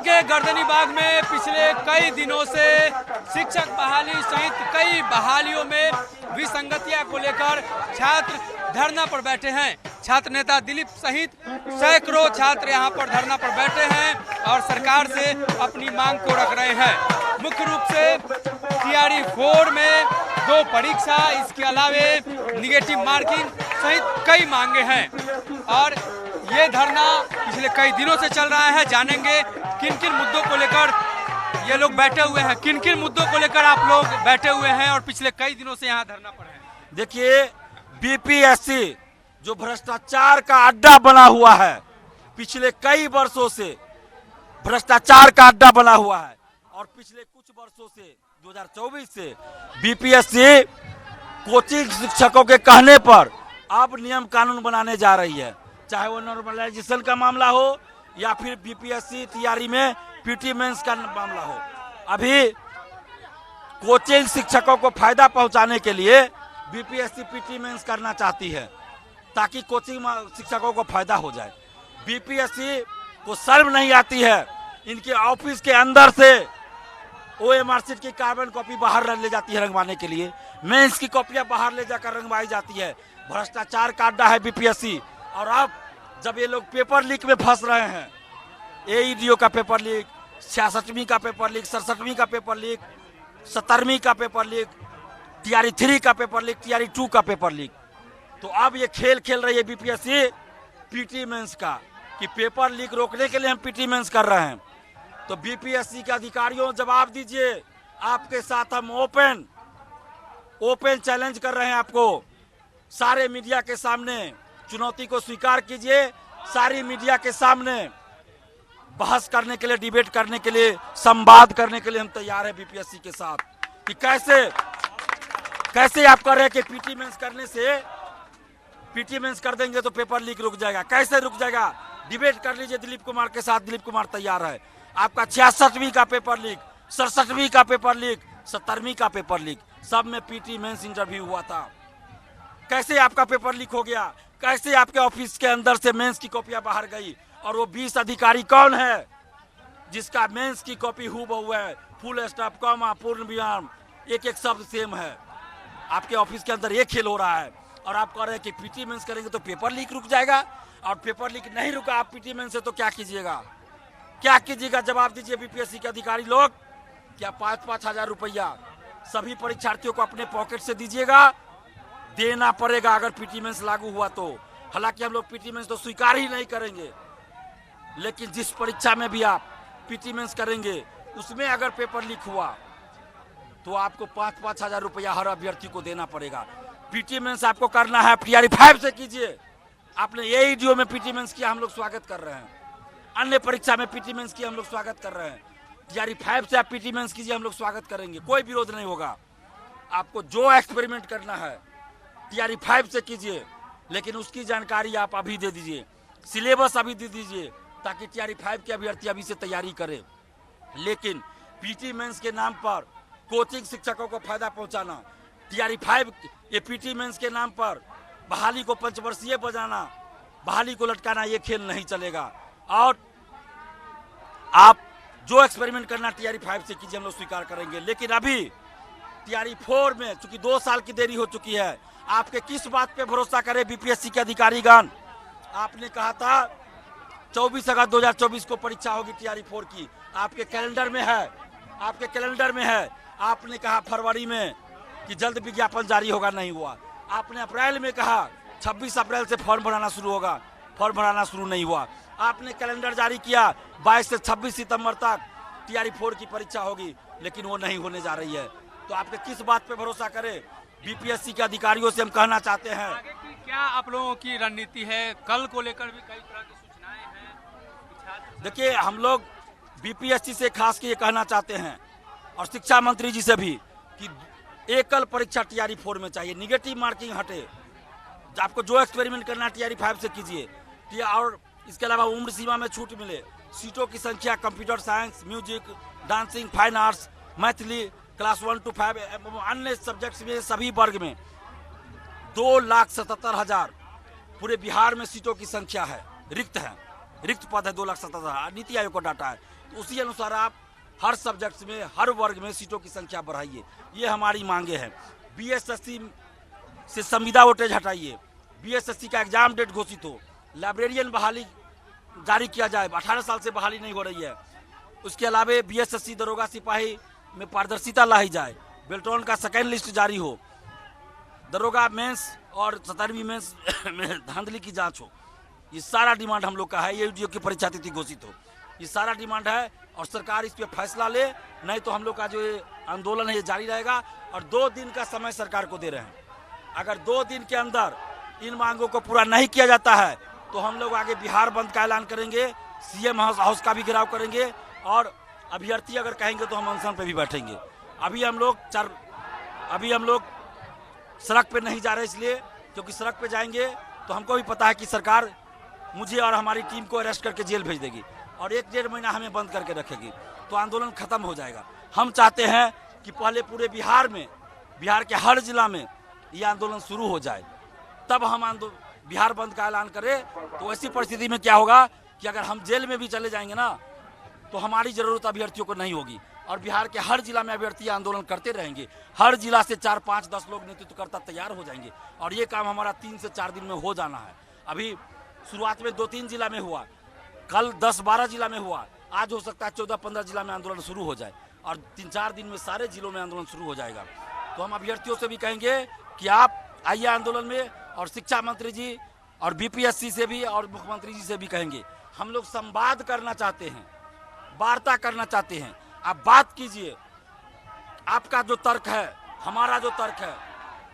के गर्दनीबाग में पिछले कई दिनों से शिक्षक बहाली सहित कई बहालियों में विसंगतियां को लेकर छात्र धरना पर बैठे हैं। छात्र नेता दिलीप सहित सैकड़ों छात्र यहां पर धरना पर बैठे हैं और सरकार से अपनी मांग को रख रहे हैं। मुख्य रूप से टीआरई 4 में 2 परीक्षा, इसके अलावे निगेटिव मार्किंग सहित कई मांगे हैं और ये धरना पिछले कई दिनों से चल रहा है। जानेंगे किन किन मुद्दों को लेकर ये लोग बैठे हुए हैं, किन किन मुद्दों को लेकर आप लोग बैठे हुए हैं और पिछले कई दिनों से यहाँ धरना पर है। देखिए, बीपीएससी जो भ्रष्टाचार का अड्डा बना हुआ है, पिछले कई वर्षों से भ्रष्टाचार का अड्डा बना हुआ है और पिछले कुछ वर्षों से 2024 से बीपीएससी कोचिंग शिक्षकों के कहने पर अब नियम कानून बनाने जा रही है, चाहे वो नॉर्मलाइजेशन का मामला हो या फिर बीपीएससी टीआरई में पीटी मेंस का मामला हो। अभी कोचिंग शिक्षकों को फायदा पहुंचाने के लिए बीपीएससी पीटी मेंस करना चाहती है ताकि कोचिंग शिक्षकों को फायदा हो जाए। बीपीएससी को शर्म नहीं आती है, इनके ऑफिस के अंदर से ओएमआर शीट की कार्बन कॉपी बाहर ले जाती है रंगवाने के लिए, मेंस की कॉपियां बाहर ले जाकर रंगवाई जाती है। भ्रष्टाचार का अड्डा है बीपीएससी। और अब जब ये लोग पेपर लीक में फंस रहे हैं, एईडीओ का पेपर लीक, 66वीं का पेपर लीक, 67वीं का पेपर लीक, 70वीं का पेपर लीक, टीआरई 3 का पेपर लीक, टीआरई 2 का पेपर लीक, तो अब ये खेल खेल रही है बीपीएससी पीटी मेंस का कि पेपर लीक रोकने के लिए हम पीटी मेंस कर रहे हैं। तो बीपीएससी के अधिकारियों जवाब दीजिए, आपके साथ हम ओपन चैलेंज कर रहे हैं आपको। सारे मीडिया के सामने चुनौती को स्वीकार कीजिए, सारी मीडिया के सामने बहस करने के लिए, डिबेट करने के लिए, संवाद करने के लिए हम तैयार हैं बीपीएससी के साथ कि कैसे आप कर रहे हैं कि पीटी मेंस करने से पीटी मेंस कर देंगे तो पेपर लीक रुक जाएगा। कैसे रुक जाएगा? डिबेट कर लीजिए दिलीप कुमार के साथ, दिलीप कुमार तैयार है। आपका 66वीं का पेपर लीक, 67वीं का पेपर लीक, 70वीं का पेपर लीक, सब में पीटी मेंस इंटरव्यू हुआ था। कैसे आपका पेपर लीक हो गया? कैसे आपके ऑफिस के अंदर से मेंस की कॉपियां बाहर गई? और वो 20 अधिकारी कौन है जिसका मेंस की कॉपी हूबहू है, फुल स्टॉप, कॉमा, पूर्ण विराम, एक एक शब्द सेम है। आपके ऑफिस के अंदर ये खेल हो रहा है और आप कह रहे हैं कि पीटी मेंस करेंगे तो पेपर लीक रुक जाएगा। और पेपर लीक नहीं रुका आप पीटी मेंस से तो क्या कीजिएगा? क्या कीजिएगा? जवाब दीजिए बीपीएससी के अधिकारी लोग। क्या 5-5 हजार रुपया सभी परीक्षार्थियों को अपने पॉकेट से दीजिएगा? देना पड़ेगा अगर पीटी मेंस लागू हुआ तो। हालांकि हम लोग पीटी मेंस तो स्वीकार ही नहीं करेंगे, लेकिन जिस परीक्षा में भी आप पीटी मेंस करेंगे उसमें अगर पेपर लीक हुआ तो आपको 5-5 हजार रुपया हर अभ्यर्थी को देना पड़ेगा। पीटी मेंस आपको करना है टीआरई 5 से कीजिए। आपने एईडीओ में पीटी मेंस किया, हम लोग स्वागत कर रहे हैं। अन्य परीक्षा में पीटी मेंस किया, हम लोग स्वागत कर रहे हैं। टीआरई 5 से आप पीटी मेंस कीजिए, हम लोग स्वागत करेंगे, कोई विरोध नहीं होगा। आपको जो एक्सपेरिमेंट करना है टीआरई 5 से कीजिए, लेकिन उसकी जानकारी आप अभी दे दीजिए, सिलेबस अभी दे दीजिए ताकि टीआरई 5 के अभ्यर्थी अभी से तैयारी करें। लेकिन पीटी मेंस के नाम पर कोचिंग शिक्षकों को फायदा पहुंचाना, टीआरई 5 ये पीटी मेंस के नाम पर बहाली को पंचवर्षीय बनाना, बहाली को लटकाना, ये खेल नहीं चलेगा। और आप जो एक्सपेरिमेंट करना टीआरई 5 से कीजिए, हम लोग स्वीकार करेंगे। लेकिन अभी टीआरई 4 में चूंकि 2 साल की देरी हो चुकी है, आपके किस बात पे भरोसा करें बीपीएससी के अधिकारीगण? आपने कहा था 24 अगस्त 2024 को परीक्षा होगी टीआरई 4 की, आपके कैलेंडर में है, आपके कैलेंडर में है। आपने कहा फरवरी में कि जल्द विज्ञापन जारी होगा, नहीं हुआ। आपने अप्रैल में कहा 26 अप्रैल से फॉर्म भराना शुरू होगा, फॉर्म भराना शुरू नहीं हुआ। आपने कैलेंडर जारी किया 22 से 26 सितंबर तक टीआरई 4 की परीक्षा होगी, लेकिन वो नहीं होने जा रही है। तो आपके किस बात पे भरोसा करें? बीपीएससी के अधिकारियों से हम कहना चाहते हैं, आगे की क्या आप लोगों की रणनीति है? कल को लेकर भी कई तरह की सूचनाएं हैं। देखिए, हम लोग बीपीएससी से खास के ये कहना चाहते हैं और शिक्षा मंत्री जी से भी कि एकल परीक्षा टीआरई 4 में चाहिए, निगेटिव मार्किंग हटे। आपको जो एक्सपेरिमेंट करना है टीआरई 5 से कीजिए। और इसके अलावा उम्र सीमा में छूट मिले, सीटों की संख्या computer science, music, dancing, fine arts, Maithili, class 1 to 5 अन्य सब्जेक्ट्स में सभी वर्ग में 2,77,000 पूरे बिहार में सीटों की संख्या है, रिक्त पद है 2,77,000, नीति आयोग का डाटा है। तो उसी अनुसार आप हर सब्जेक्ट्स में, हर वर्ग में सीटों की संख्या बढ़ाइए। ये हमारी मांगे हैं। बीएसएससी से संविदा वोटेज हटाइए, बीएसएससी का एग्जाम डेट घोषित हो, लाइब्रेरियन बहाली जारी किया जाए, 18 साल से बहाली नहीं हो रही है। उसके अलावा बीएसएससी दरोगा सिपाही में पारदर्शिता लाई जाए, बेल्ट्रॉन का सेकेंड लिस्ट जारी हो, दरोगा मेंस और 17वीं मेंस में धांधली की जांच हो। ये सारा डिमांड हम लोग का है। ये की परीक्षा तिथि घोषित हो, ये सारा डिमांड है और सरकार इस पे फैसला ले, नहीं तो हम लोग का जो ये आंदोलन है ये जारी रहेगा। और 2 दिन का समय सरकार को दे रहे हैं। अगर 2 दिन के अंदर इन मांगों को पूरा नहीं किया जाता है तो हम लोग आगे बिहार बंद का ऐलान करेंगे, सीएम हाउस का भी घेराव करेंगे और अभ्यर्थी अगर कहेंगे तो हम अनशन पे भी बैठेंगे। अभी हम लोग सड़क पे नहीं जा रहे इसलिए क्योंकि सड़क पे जाएंगे तो हमको भी पता है कि सरकार मुझे और हमारी टीम को अरेस्ट करके जेल भेज देगी और 1-1.5 महीना हमें बंद करके रखेगी, तो आंदोलन खत्म हो जाएगा। हम चाहते हैं कि पहले पूरे बिहार के हर जिला में ये आंदोलन शुरू हो जाए, तब हम बिहार बंद का ऐलान करें। तो ऐसी परिस्थिति में क्या होगा कि अगर हम जेल में भी चले जाएंगे ना तो हमारी जरूरत अभ्यर्थियों को नहीं होगी और बिहार के हर जिला में अभ्यर्थी आंदोलन करते रहेंगे। हर जिला से 4, 5, 10 लोग नेतृत्वकर्ता तैयार हो जाएंगे और ये काम हमारा 3 से 4 दिन में हो जाना है। अभी शुरुआत में 2-3 जिला में हुआ, कल 10-12 जिला में हुआ, आज हो सकता है 14-15 जिला में आंदोलन शुरू हो जाए और 3-4 दिन में सारे जिलों में आंदोलन शुरू हो जाएगा। तो हम अभ्यर्थियों से भी कहेंगे कि आप आइए आंदोलन में, और शिक्षा मंत्री जी और बीपीएससी से भी और मुख्यमंत्री जी से भी कहेंगे। हम लोग संवाद करना चाहते हैं, वार्ता करना चाहते हैं। आप बात कीजिए, आपका जो तर्क है, हमारा जो तर्क है,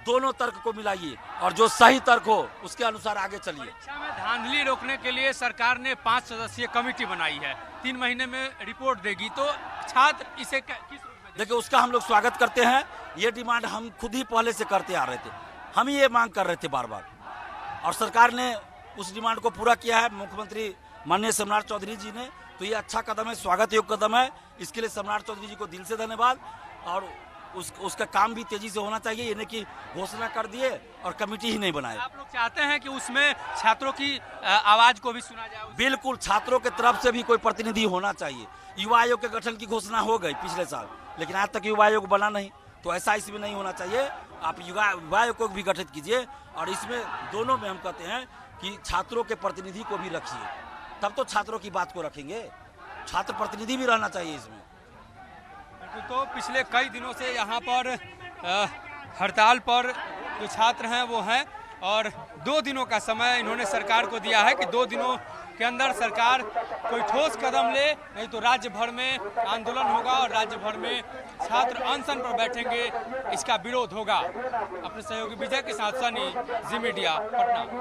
दोनों तर्क को मिलाइए और जो सही तर्क हो उसके अनुसार आगे चलिए। परीक्षा में धांधली रोकने के लिए सरकार ने 5 सदस्यीय कमेटी बनाई है, 3 महीने में रिपोर्ट देगी, तो छात्र इसे किस रूप में देखिए, उसका हम लोग स्वागत करते हैं। ये डिमांड हम खुद ही पहले से करते आ रहे थे, हम ही ये मांग कर रहे थे बार बार और सरकार ने उस डिमांड को पूरा किया है। मुख्यमंत्री माननीय सम्राट चौधरी जी ने, तो ये अच्छा कदम है, स्वागत योग्य कदम है। इसके लिए सम्राट चौधरी जी को दिल से धन्यवाद। और उसका काम भी तेजी से होना चाहिए, ये नहीं कि घोषणा कर दिए और कमेटी ही नहीं बनाए। आप लोग चाहते हैं कि उसमें छात्रों की आवाज को भी सुना जाए? बिल्कुल, छात्रों के तरफ से भी कोई प्रतिनिधि होना चाहिए। युवा आयोग के गठन की घोषणा हो गई पिछले साल, लेकिन आज तक युवा आयोग बना नहीं, तो ऐसा इसमें नहीं होना चाहिए। आप युवा आयोग को भी गठित कीजिए और इसमें दोनों में हम कहते हैं कि छात्रों के प्रतिनिधि को भी रखिए, तब तो छात्रों की बात को रखेंगे। छात्र प्रतिनिधि भी रहना चाहिए इसमें। तो पिछले कई दिनों से यहाँ पर हड़ताल पर जो छात्र हैं वो हैं और 2 दिनों का समय इन्होंने सरकार को दिया है कि 2 दिनों के अंदर सरकार कोई ठोस कदम ले, नहीं तो राज्य भर में आंदोलन होगा और राज्य भर में छात्र अनशन पर बैठेंगे, इसका विरोध होगा। अपने सहयोगी विजय के साथ सनी, जी मीडिया, पटना।